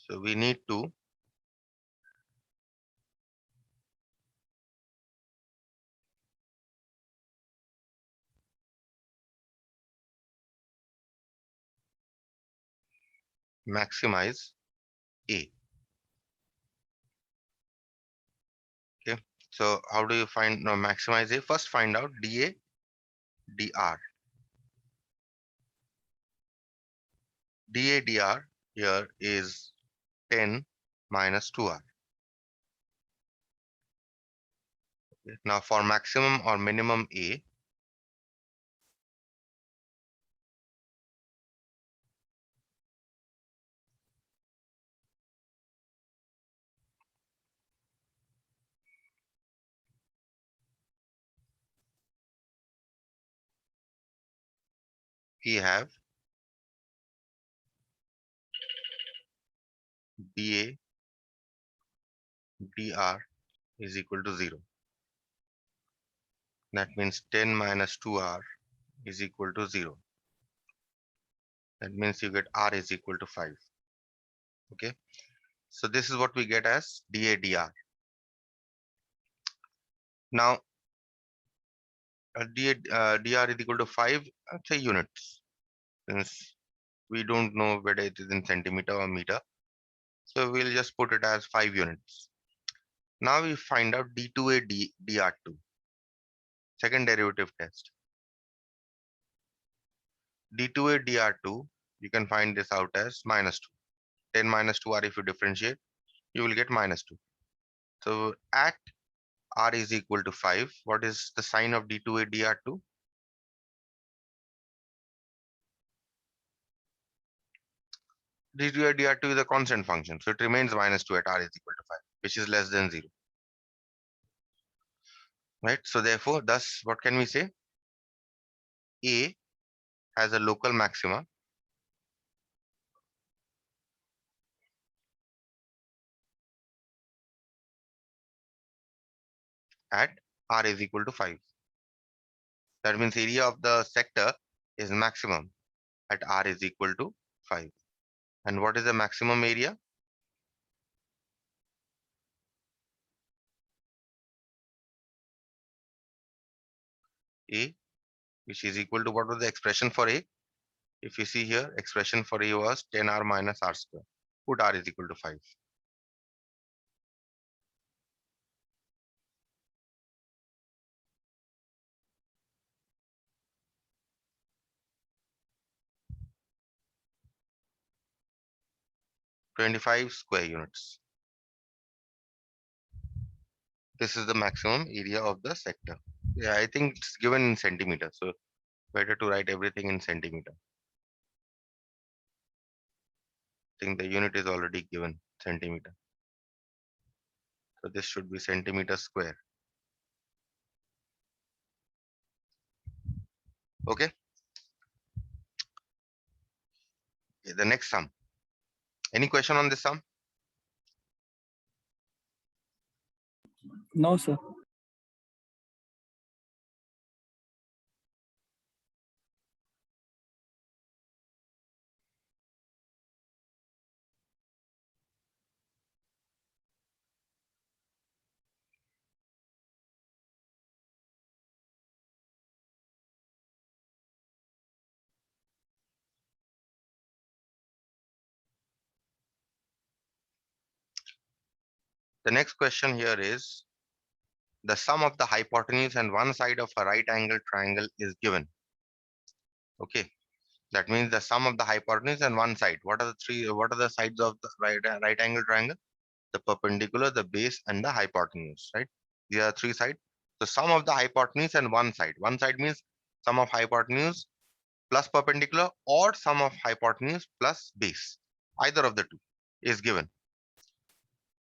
So we need to maximize A. Okay. So how do you find no maximize A? First find out dA dr. dA dr here is 10 minus 2r. Okay. Now for maximum or minimum A, we have dA dr is equal to 0. That means 10 minus 2r is equal to 0. That means you get r is equal to 5. Okay. So this is what we get as dA dr. Now dr is equal to 5, say units. Since we don't know whether it is in centimeter or meter, so we'll just put it as 5 units. Now we find out d2a dr2, second derivative test. d2a dr2, you can find this out as minus 2. 10 minus 2r, if you differentiate, you will get minus 2. So at r is equal to 5, what is the sign of d2a dr2? d2a dr2 is a constant function, so it remains minus 2 at r is equal to 5, which is less than 0. Right? So therefore, thus, what can we say? A has a local maxima at r is equal to 5. That means area of the sector is maximum at r is equal to 5. And what is the maximum area? A, which is equal to, what was the expression for A? If you see here, expression for A was 10r minus r square. Put r is equal to 5. (25 square units). This is the maximum area of the sector. Yeah, I think it's given in centimeter, so better to write everything in centimeter. I think the unit is already given, centimeter. So this should be centimeter square. Okay. Okay, the next sum. Any question on this sum? No, sir. The next question here is the sum of the hypotenuse and one side of a right angle triangle is given. Okay. That means the sum of the hypotenuse and one side. What are the sides of the right angle triangle? The perpendicular, the base, and the hypotenuse, right? These are three sides. The sum of the hypotenuse and one side. One side means sum of hypotenuse plus perpendicular or sum of hypotenuse plus base. Either of the two is given.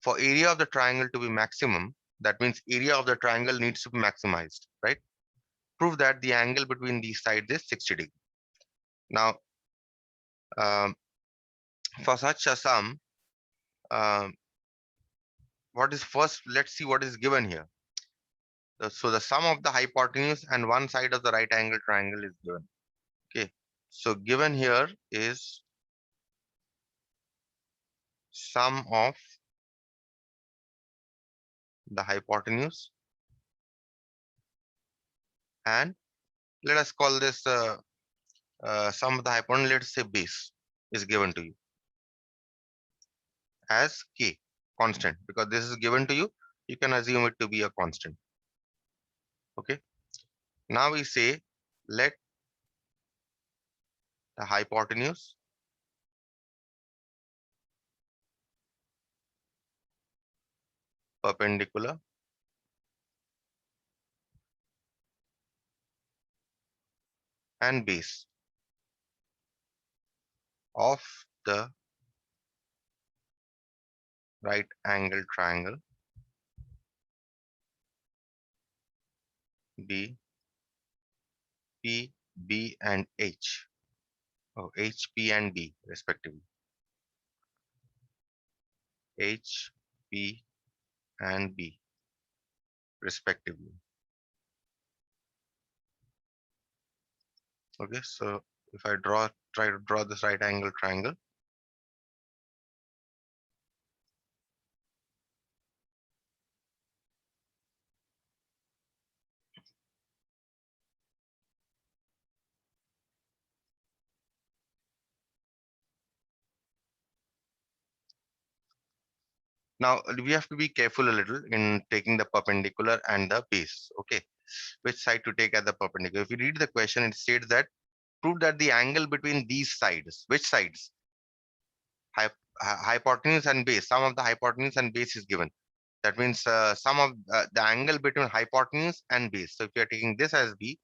For area of the triangle to be maximum, that means area of the triangle needs to be maximized, right? Prove that the angle between these sides is 60 degrees. Now, um, for such a sum, um, what is first? Let's see what is given here. So the sum of the hypotenuse and one side of the right angle triangle is given. Okay. So given here is sum of the hypotenuse and let us call this sum of the hypotenuse, let's say base is given to you as k constant, because this is given to you, you can assume it to be a constant. Okay, now we say let the hypotenuse perpendicular and base of the right angle triangle be P, B and H. Oh, H, P and B respectively. H, P and B respectively. Okay, so if I try to draw this right angle triangle, now we have to be careful a little in taking the perpendicular and the base. Okay, which side to take as the perpendicular? If you read the question, it states that prove that the angle between these sides, which sides? Hypotenuse and base. Sum of the hypotenuse and base is given. That means sum of the angle between hypotenuse and base. So if you are taking this as B,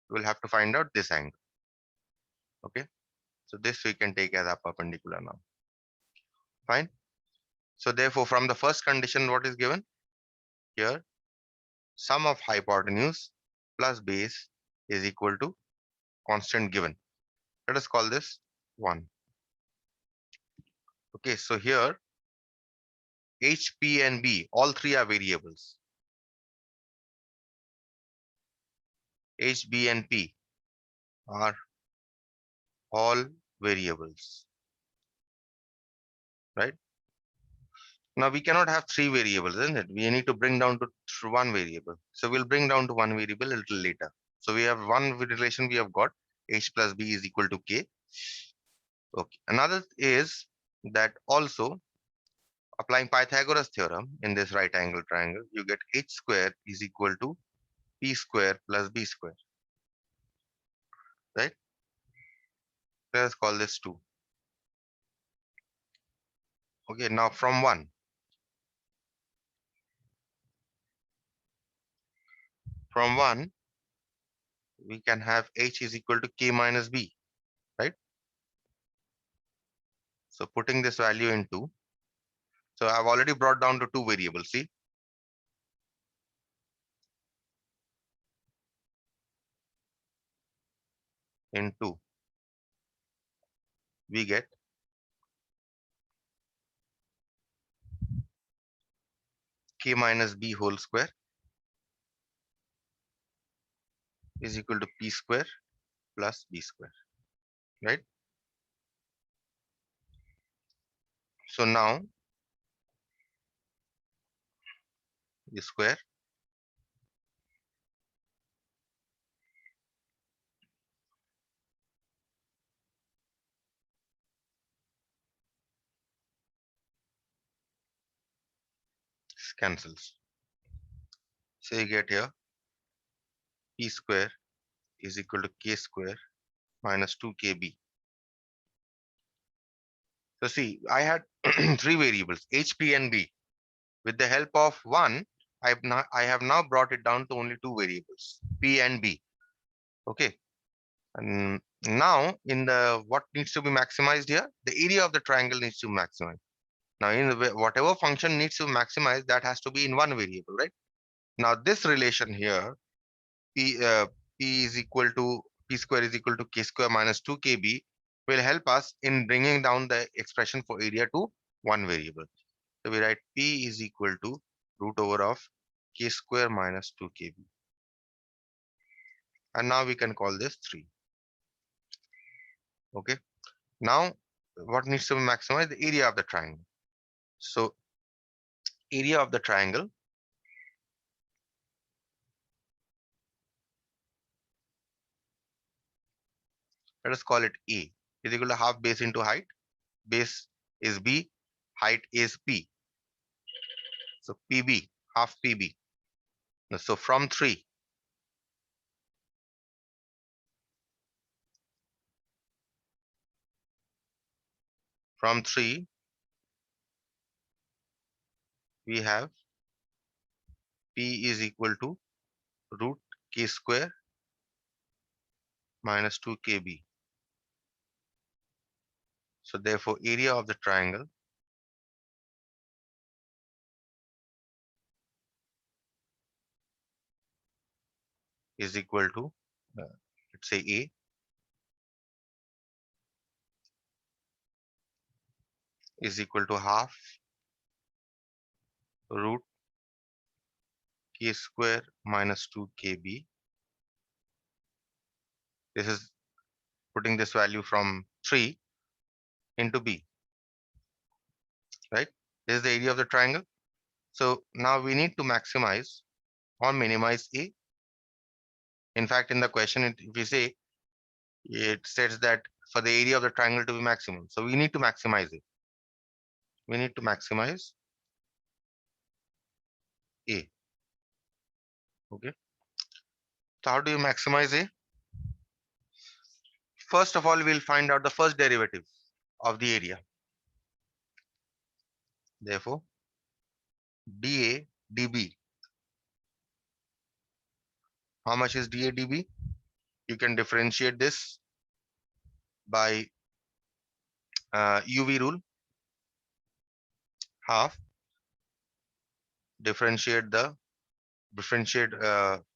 we will have to find out this angle. Okay, so this we can take as a perpendicular now. Fine. So therefore, from the first condition, what is given here? Sum of hypotenuse plus base is equal to constant given. Let us call this 1. Okay, so here H, P and B, all three are variables. H, B and P are all variables, right? Now we cannot have three variables, isn't it? We need to bring down to one variable. So we'll bring down to one variable a little later. So we have one relation we have got, H plus B is equal to K. Okay. Another is that also applying Pythagoras theorem in this right angle triangle, you get H square is equal to P square plus B square, right? Let us call this 2. Okay, now from 1, we can have H is equal to K minus B, right? So putting this value in 2. So I've already brought down to two variables, see? In 2, we get K minus B whole square is equal to P square plus B square, right? So now the square cancels. So you get here P square is equal to K square minus 2KB. So see, I had three variables, H, P and B. With the help of one, I have now brought it down to only two variables, P and B. Okay. And now in the what needs to be maximized here? The area of the triangle needs to maximize. Now in whatever function needs to maximize, that has to be in one variable, right? Now this relation here, P, P is equal to P square is equal to K square minus 2KB will help us in bringing down the expression for area to one variable. So we write P is equal to root over of K square minus 2KB. And now we can call this 3. Okay. Now what needs to be maximized? The area of the triangle. So area of the triangle, let us call it A, is equal to half base into height. Base is B, height is P. So PB, half PB. So from 3, we have P is equal to root K square minus 2 KB. So therefore area of the triangle is equal to, let's say A, is equal to half root K square minus 2 KB. This is putting this value from 3 into B, right? This is the area of the triangle. So now we need to maximize or minimize A. In fact, in the question, if we say, it says that for the area of the triangle to be maximum. So we need to maximize it. We need to maximize A. Okay. So how do you maximize A? First of all, we'll find out the first derivative of the area. Therefore, dA dB. How much is dA dB? You can differentiate this by UV rule. Half differentiate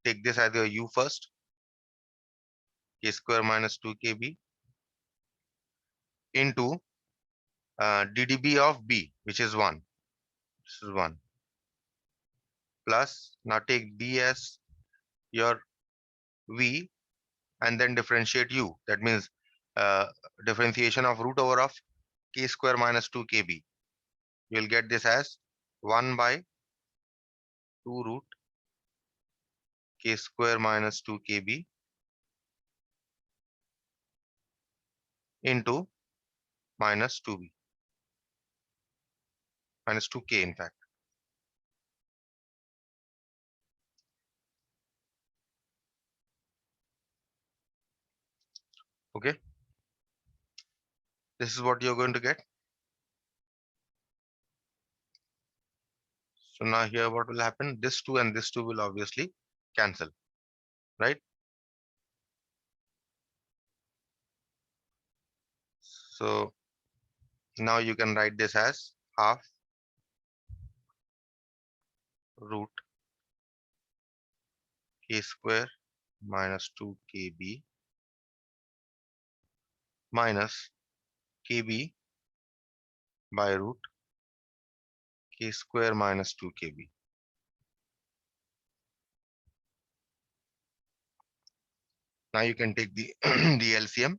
take this as your U first, K square minus 2 KB into ddB of B, which is 1. This is 1. Plus, now take B as your V and then differentiate U. That means differentiation of root over of K square minus 2 KB. You'll get this as 1 by 2 root K square minus 2 KB into minus 2B, minus 2K in fact. Okay. This is what you're going to get. So now here what will happen? This 2 and this 2 will obviously cancel, right? So now you can write this as half root K square minus 2 KB minus KB by root K square minus 2 KB. Now you can take the the LCM.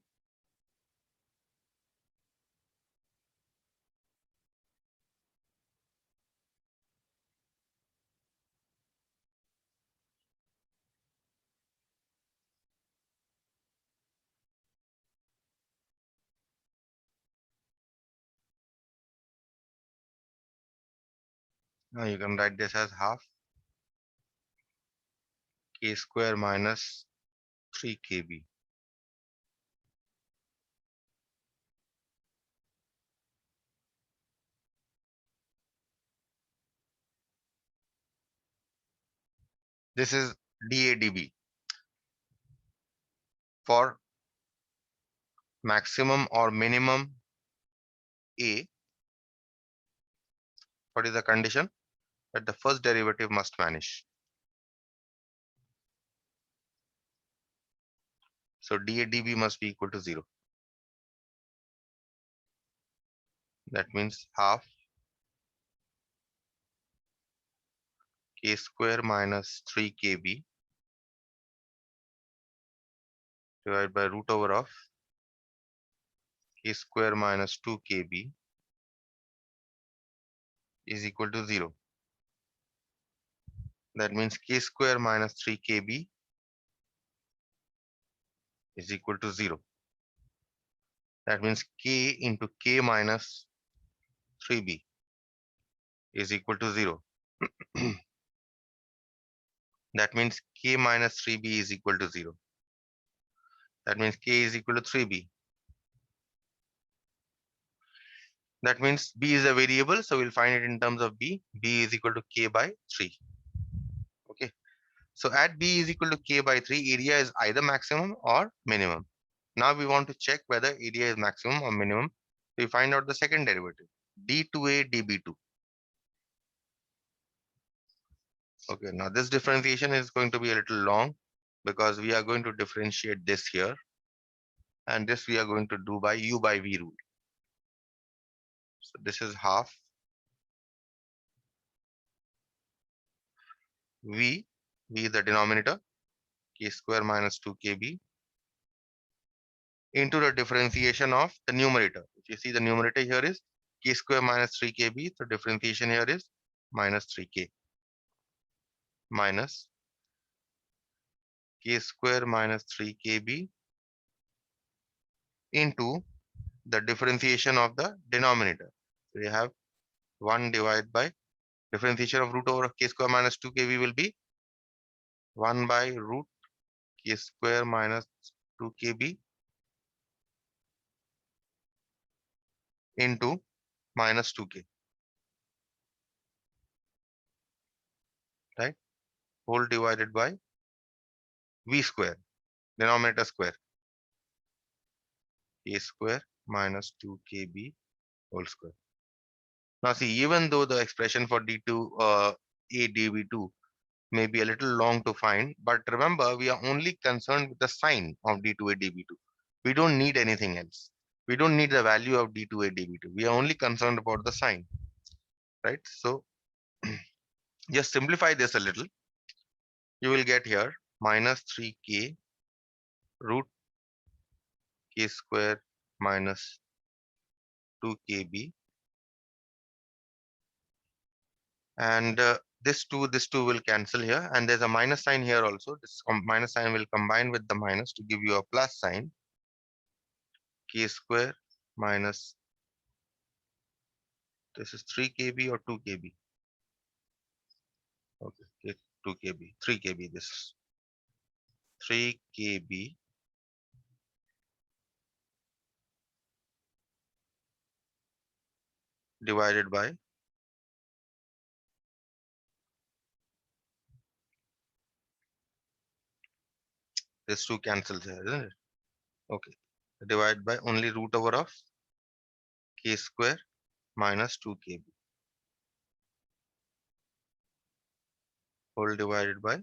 Now you can write this as half K square minus 3 KB. This is DADB for maximum or minimum A. What is the condition? That the first derivative must vanish. So DADB must be equal to 0. That means half K square minus 3 KB divided by root over of K square minus 2 KB is equal to 0. That means k square minus 3kb is equal to 0. That means k into k minus 3b is equal to 0. That means k minus 3b is equal to 0. That means k is equal to 3b. That means b is a variable, so we'll find it in terms of b. B is equal to k by 3. Okay. So at b is equal to k by 3, area is either maximum or minimum. Now we want to check whether area is maximum or minimum. We find out the second derivative, d2a db2. Okay, now this differentiation is going to be a little long because we are going to differentiate this here, and this we are going to do by u by v rule. So this is half v is the denominator, k square minus 2kb into the differentiation of the numerator. If you see, the numerator here is k square minus 3kb, so differentiation here is minus 3k minus k square minus 3kb into the differentiation of the denominator. So we have 1 divided by differentiation of root over k square minus 2kb will be 1 by root k square minus 2kb into minus 2k, right? Whole divided by v square, denominator square, k square minus 2kb whole square. Now see, even though the expression for d2 a dv2 may be a little long to find, but remember we are only concerned with the sign of d2a dv2. We don't need anything else. We don't need the value of d2a dv2. We are only concerned about the sign, right? So just simplify this a little. You will get here minus 3k root k square minus 2kb, and this two will cancel here, and there's a minus sign here also. This minus sign will combine with the minus to give you a plus sign, k square minus, this is 3kb or 2kb. Okay, 2kb, 3kb, this is 3kb divided by this two cancels here, isn't it? Okay, divide by only root over of k square minus 2kb whole divided by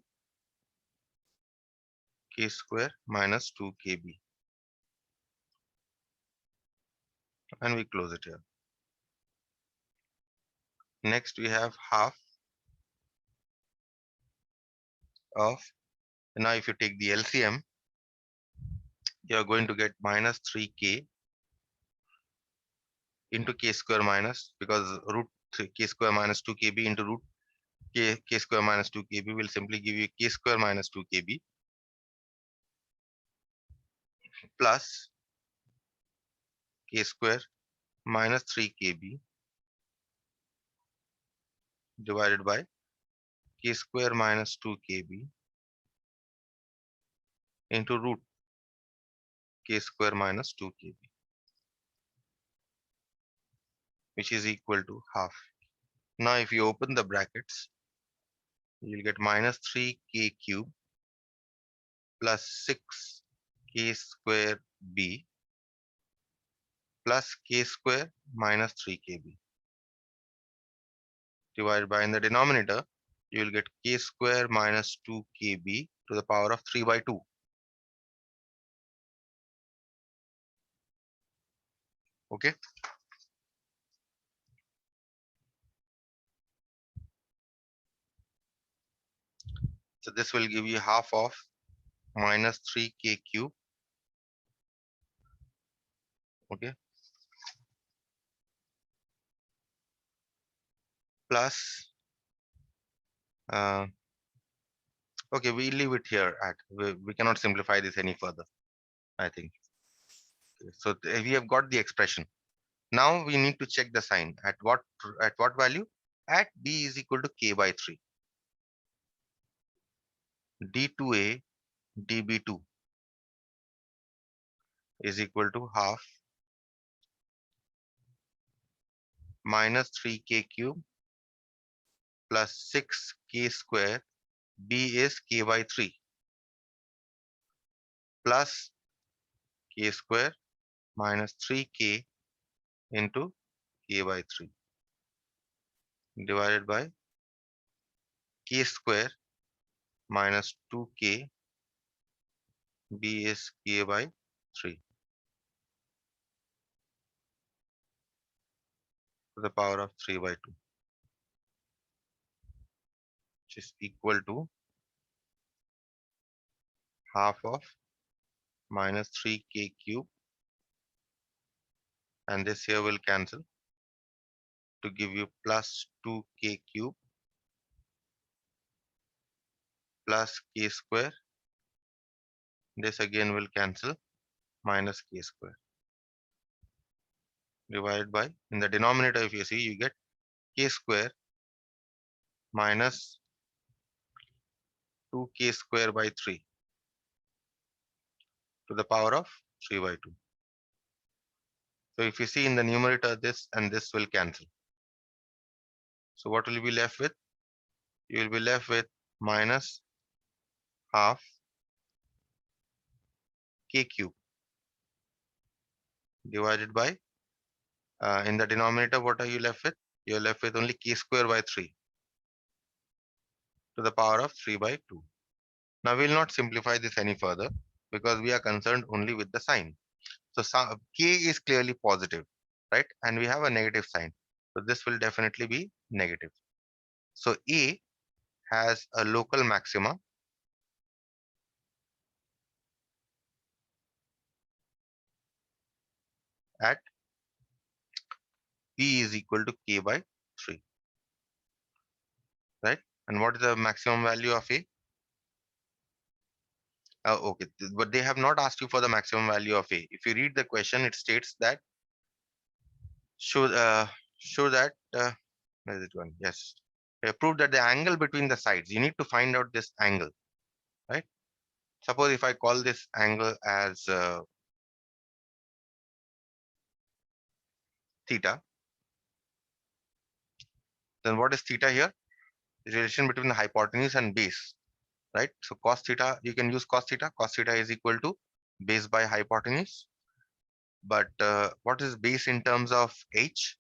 k square minus 2kb, and we close it here. Next we have half of, now if you take the LCM, you are going to get minus 3k into k square minus, because root 3 k square minus 2kb into root k square minus 2kb will simply give you k square minus 2kb plus k square minus 3kb divided by k square minus 2kb into root k square minus 2kb, which is equal to half. Now if you open the brackets, you'll get minus 3k cube plus 6k square b plus k square minus 3kb divided by, in the denominator you will get k square minus 2kb to the power of 3 by 2. Okay, so this will give you half of minus 3k cube. Okay, plus, okay, we leave it here at, we cannot simplify this any further, I think. Okay, so we have got the expression. Now we need to check the sign. At what value? At b is equal to k by 3. d2a db2 is equal to half minus 3k cube plus 6k square. B is k by 3 plus k square minus 3k into k by 3 divided by k square minus 2k. B is k by 3 to the power of 3 by 2, which is equal to half of minus 3k cube, and this here will cancel to give you plus 2k cube plus k square. This again will cancel, minus k square divided by, in the denominator if you see, you get k square minus 2k square by 3 to the power of 3 by 2. So if you see in the numerator, this and this will cancel. So what will you be left with? You will be left with minus half k cube divided by, in the denominator, what are you left with? You're left with only k square by 3 to the power of 3 by 2. Now we'll not simplify this any further because we are concerned only with the sign. So k is clearly positive, right? And we have a negative sign. So this will definitely be negative. So A has a local maxima at B is equal to k by 3, right? And what is the maximum value of A? Okay, but they have not asked you for the maximum value of A. If you read the question, it states that show show that where is it going? Yes, prove that the angle between the sides. You need to find out this angle, right? Suppose if I call this angle as theta, then what is theta here? The relation between the hypotenuse and base, right? So cos theta, you can use cos theta. Cos theta is equal to base by hypotenuse. But what is base in terms of h?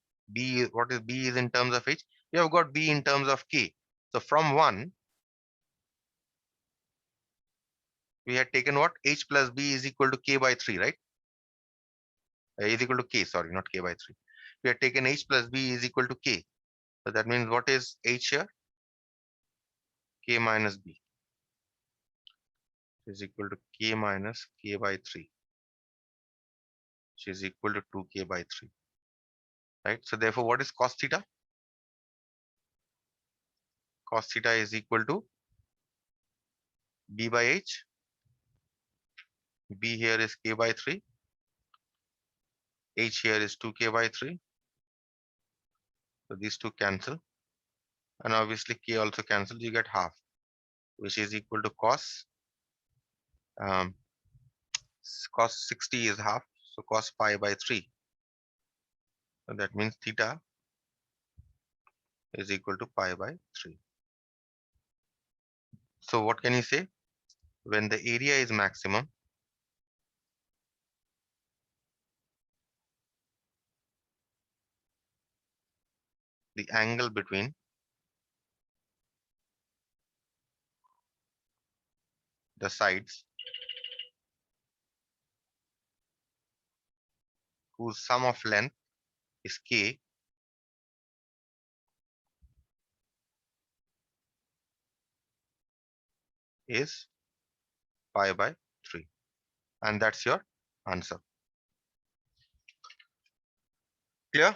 What is b is in terms of h? You have got b in terms of k. So from 1, we had taken what? H plus b is equal to k by 3, right? Is equal to k, sorry, not k by 3. We had taken h plus b is equal to k. So that means what is h here? K minus b is equal to k minus k by 3, which is equal to 2k by 3, right? So therefore, what is cos theta? Cos theta is equal to b by h. B here is k by 3. H here is 2k by 3. So these two cancel. And obviously k also cancels. You get half, which is equal to cos. Cos 60 is half. So cos pi by 3. So that means theta is equal to pi by 3. So what can you say? When the area is maximum, the angle between the sides whose sum of length is k is pi by 3. And that's your answer. Clear?